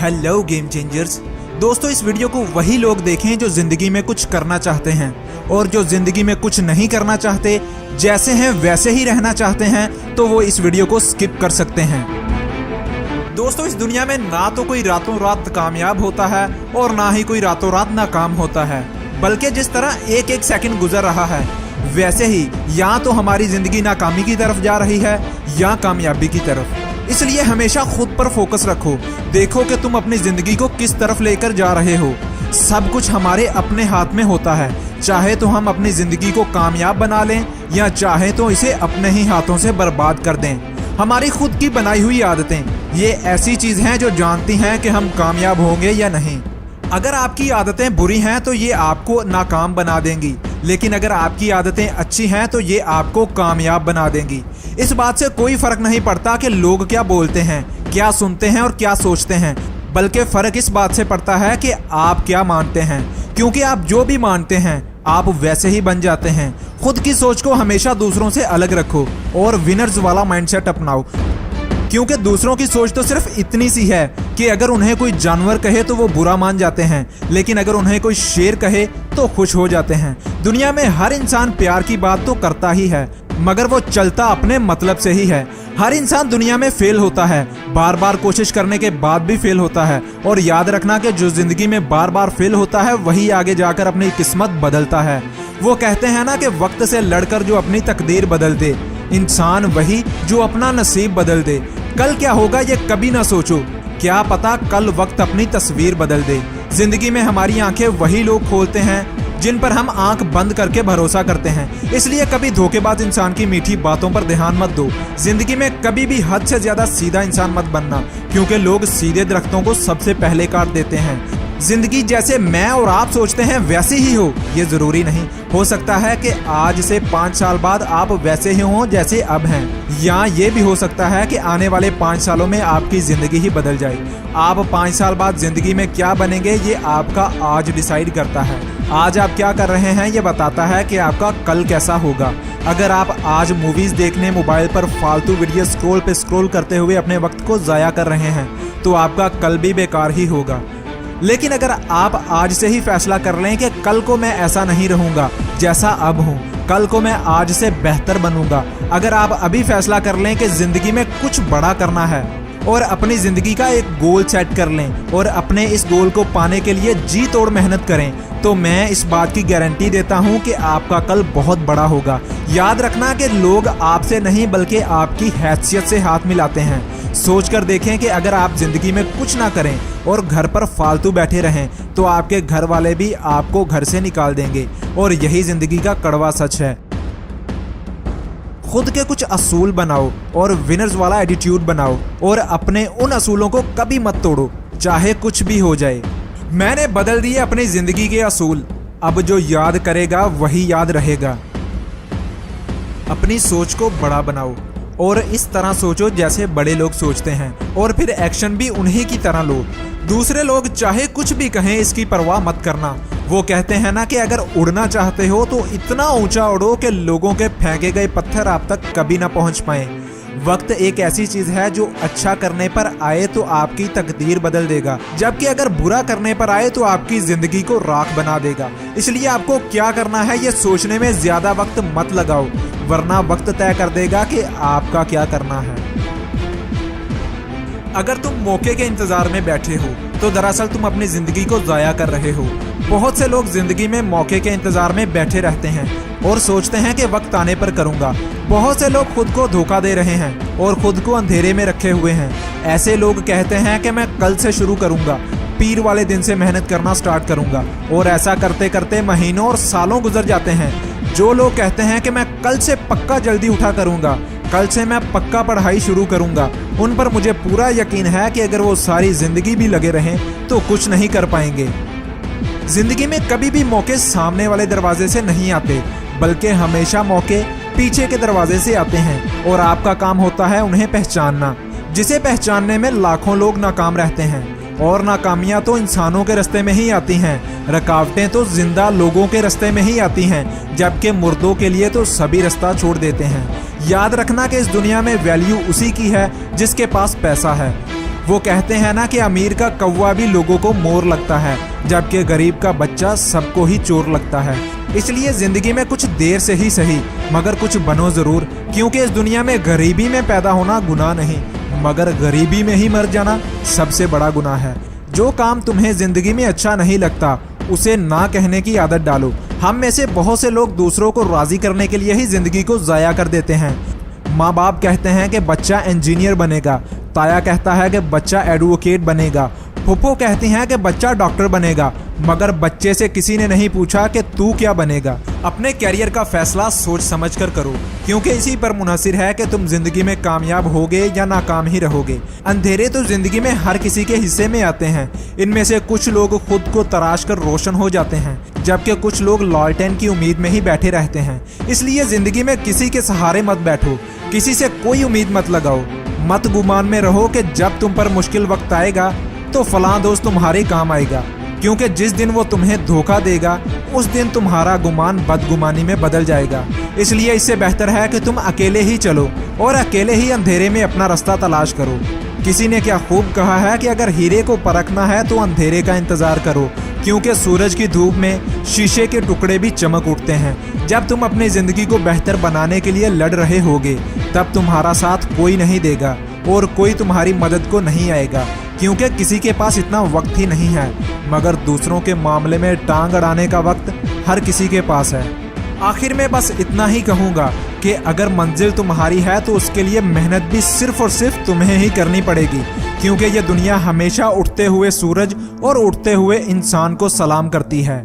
Hello game changers. दोस्तों, इस video को वही लोग देखें जो जिंदगी में कुछ करना चाहते हैं और जो जिंदगी में कुछ नहीं करना चाहते, जैसे हैं वैसे ही रहना चाहते हैं, तो वो इस वीडियो को स्किप कर सकते हैं। दोस्तों, इस दुनिया में ना तो कोई रातों रात कामयाब होता है और ना ही कोई रातों रात नाकाम होता है, बल्कि जिस तरह एक एक सेकंड गुजर रहा है वैसे ही या तो हमारी जिंदगी नाकामी की तरफ जा रही है या कामयाबी की तरफ। इसलिए हमेशा खुद पर फोकस रखो, देखो कि तुम अपनी जिंदगी को किस तरफ लेकर जा रहे हो। सब कुछ हमारे अपने हाथ में होता है, चाहे तो हम अपनी जिंदगी को कामयाब बना लें या चाहे तो इसे अपने ही हाथों से बर्बाद कर दें। हमारी खुद की बनाई हुई आदतें ये ऐसी चीज हैं जो जानती हैं कि हम कामयाब होंगे या नहीं। अगर आपकी आदतें बुरी हैं तो ये आपको नाकाम बना देंगी, लेकिन अगर आपकी आदतें अच्छी हैं तो ये आपको कामयाब बना देंगी। इस बात से कोई फर्क नहीं पड़ता कि लोग क्या बोलते हैं, क्या सुनते हैं और क्या सोचते हैं, बल्कि फर्क इस बात से पड़ता है कि आप क्या मानते हैं, क्योंकि आप जो भी मानते हैं आप वैसे ही बन जाते हैं। खुद की सोच को हमेशा दूसरों से अलग रखो और विनर्स वाला माइंडसेट अपनाओ, क्योंकि दूसरों की सोच तो सिर्फ इतनी सी है कि अगर उन्हें कोई जानवर कहे तो वो बुरा मान जाते हैं, लेकिन अगर उन्हें कोई शेर कहे तो खुश हो जाते हैं। दुनिया में हर इंसान प्यार की बात तो करता ही है, मगर वो चलता अपने मतलब से ही है। हर इंसान दुनिया में फेल होता है, बार बार कोशिश करने के बाद भी फेल होता है। और याद रखना कि जो जिंदगी में बार बार फेल होता है वही आगे जाकर अपनी किस्मत बदलता है। वो कहते हैं ना कि वक्त से लड़कर जो अपनी तकदीर बदल दे, इंसान वही जो अपना नसीब बदल दे। कल क्या होगा ये कभी ना सोचो, क्या पता कल वक्त अपनी तस्वीर बदल दे। जिंदगी में हमारी आंखें वही लोग खोलते हैं जिन पर हम आंख बंद करके भरोसा करते हैं। इसलिए कभी धोखेबाज इंसान की मीठी बातों पर ध्यान मत दो। जिंदगी में कभी भी हद से ज्यादा सीधा इंसान मत बनना, क्योंकि लोग सीधे दरख्तों को सबसे पहले काट देते हैं। जिंदगी जैसे मैं और आप सोचते हैं वैसे ही हो, ये जरूरी नहीं। हो सकता है कि आज से 5 साल बाद आप वैसे ही हों जैसे अब हैं, या ये भी हो सकता है कि आने वाले 5 सालों में आपकी जिंदगी ही बदल जाए। आप 5 साल बाद जिंदगी में क्या बनेंगे ये आपका आज डिसाइड करता है। आज आप क्या कर रहे हैं ये बताता है कि आपका कल कैसा होगा। अगर आप आज मूवीज देखने मोबाइल पर फालतू वीडियो स्क्रॉल पे स्क्रॉल करते हुए अपने वक्त को जाया कर रहे हैं तो आपका कल भी बेकार ही होगा। लेकिन अगर आप आज से ही फैसला कर लें कि कल को मैं ऐसा नहीं रहूंगा जैसा अब हूँ, कल को मैं आज से बेहतर बनूंगा। अगर आप अभी फैसला कर लें कि जिंदगी में कुछ बड़ा करना है और अपनी जिंदगी का एक गोल सेट कर लें और अपने इस गोल को पाने के लिए जी तोड़ मेहनत करें, तो मैं इस बात की गारंटी देता हूं कि आपका कल बहुत बड़ा होगा। याद रखना कि लोग आपसे नहीं बल्कि आपकी हैसियत से हाथ मिलाते हैं। सोच कर देखें कि अगर आप जिंदगी में कुछ ना करें और घर पर फालतू बैठे रहें तो आपके घर वाले भी आपको घर से निकाल देंगे, और यही जिंदगी का कड़वा सच है। खुद के कुछ असूल बनाओ और विनर्स वाला एटीट्यूड बनाओ, और अपने उन असूलों को कभी मत तोड़ो, चाहे कुछ भी हो जाए। मैंने बदल दिए अपनी जिंदगी के असूल, अब जो याद करेगा वही याद रहेगा। अपनी सोच को बड़ा बनाओ और इस तरह सोचो जैसे बड़े लोग सोचते हैं, और फिर एक्शन भी उन्हीं की तरह लो। दूसरे लोग चाहे कुछ भी कहें इसकी परवाह मत करना। वो कहते हैं ना कि अगर उड़ना चाहते हो तो इतना ऊंचा उड़ो कि लोगों के फेंके गए पत्थर आप तक कभी ना पहुंच पाए। वक्त एक ऐसी चीज है जो अच्छा करने पर आए तो आपकी तकदीर बदल देगा, जबकि अगर बुरा करने पर आए तो आपकी जिंदगी को राख बना देगा। इसलिए आपको क्या करना है ये सोचने में ज्यादा वक्त मत लगाओ, वरना वक्त तय कर देगा कि आपका क्या करना है। अगर तुम मौके के इंतजार में बैठे हो तो दरअसल तुम अपनी जिंदगी को जाया कर रहे हो। बहुत से लोग जिंदगी में मौके के इंतजार में बैठे रहते हैं और सोचते हैं कि वक्त आने पर करूंगा। बहुत से लोग खुद को धोखा दे रहे हैं और खुद को अंधेरे में रखे हुए हैं। ऐसे लोग कहते हैं कि मैं कल से शुरू करूंगा, पीर वाले दिन से मेहनत करना स्टार्ट करूंगा, और ऐसा करते करते महीनों और सालों गुजर जाते हैं। जो लोग कहते हैं कि मैं कल से पक्का जल्दी उठा करूंगा, कल से मैं पक्का पढ़ाई शुरू करूंगा, उन पर मुझे पूरा यकीन है कि अगर वो सारी जिंदगी भी लगे रहें तो कुछ नहीं कर पाएंगे। जिंदगी में कभी भी मौके सामने वाले दरवाजे से नहीं आते, बल्कि हमेशा मौके पीछे के दरवाजे से आते हैं, और आपका काम होता है उन्हें पहचानना, जिसे पहचानने में लाखों लोग नाकाम रहते हैं। और नाकामियां तो इंसानों के रास्ते में ही आती हैं, रुकावटें तो जिंदा लोगों के रास्ते में ही आती हैं, जबकि मुर्दों के लिए तो सभी रास्ता छोड़ देते हैं। याद रखना कि इस दुनिया में वैल्यू उसी की है जिसके पास पैसा है। वो कहते हैं ना कि अमीर का कौवा भी लोगों को मोर लगता है, जबकि गरीब का बच्चा सबको ही चोर लगता है। इसलिए जिंदगी में कुछ देर से ही सही मगर कुछ बनो जरूर, क्योंकि इस दुनिया में गरीबी में पैदा होना गुनाह नहीं, मगर गरीबी में ही मर जाना सबसे बड़ा गुनाह है। जो काम तुम्हें जिंदगी में अच्छा नहीं लगता उसे ना कहने की आदत डालो। हम में से बहुत से लोग दूसरों को राजी करने के लिए ही जिंदगी को जाया कर देते हैं। माँ बाप कहते हैं कि बच्चा इंजीनियर बनेगा, ताया कहता है कि बच्चा एडवोकेट बनेगा, फूफो कहती हैं कि बच्चा डॉक्टर बनेगा, मगर बच्चे से किसी ने नहीं पूछा कि तू क्या बनेगा। अपने कैरियर का फैसला सोच समझ कर करो, क्योंकि इसी पर मुनहसिर है कि तुम जिंदगी में कामयाब होगे या नाकाम ही रहोगे। अंधेरे तो जिंदगी में हर किसी के हिस्से में आते हैं। इनमें से कुछ लोग खुद को तराश कर रोशन हो जाते हैं, जबकि कुछ लोग लॉलटेन की उम्मीद में ही बैठे रहते हैं। इसलिए जिंदगी में किसी के सहारे मत बैठो, किसी से कोई उम्मीद मत लगाओ। मत गुमान में रहो कि जब तुम पर मुश्किल वक्त आएगा तो फलां दोस्त तुम्हारे काम आएगा, क्योंकि जिस दिन वो तुम्हें धोखा देगा उस दिन तुम्हारा गुमान बदगुमानी में बदल जाएगा। इसलिए इससे बेहतर है कि तुम अकेले ही चलो और अकेले ही अंधेरे में अपना रास्ता तलाश करो। किसी ने क्या खूब कहा है कि अगर हीरे को परखना है तो अंधेरे का इंतजार करो, क्योंकि सूरज की धूप में शीशे के टुकड़े भी चमक उठते हैं। जब तुम अपनी जिंदगी को बेहतर बनाने के लिए लड़ रहे होगे तब तुम्हारा साथ कोई नहीं देगा और कोई तुम्हारी मदद को नहीं आएगा, क्योंकि किसी के पास इतना वक्त ही नहीं है। मगर दूसरों के मामले में टांग अड़ाने का वक्त हर किसी के पास है। आखिर में बस इतना ही कहूँगा कि अगर मंजिल तुम्हारी है तो उसके लिए मेहनत भी सिर्फ और सिर्फ तुम्हें ही करनी पड़ेगी, क्योंकि ये दुनिया हमेशा उठते हुए सूरज और उठते हुए इंसान को सलाम करती है।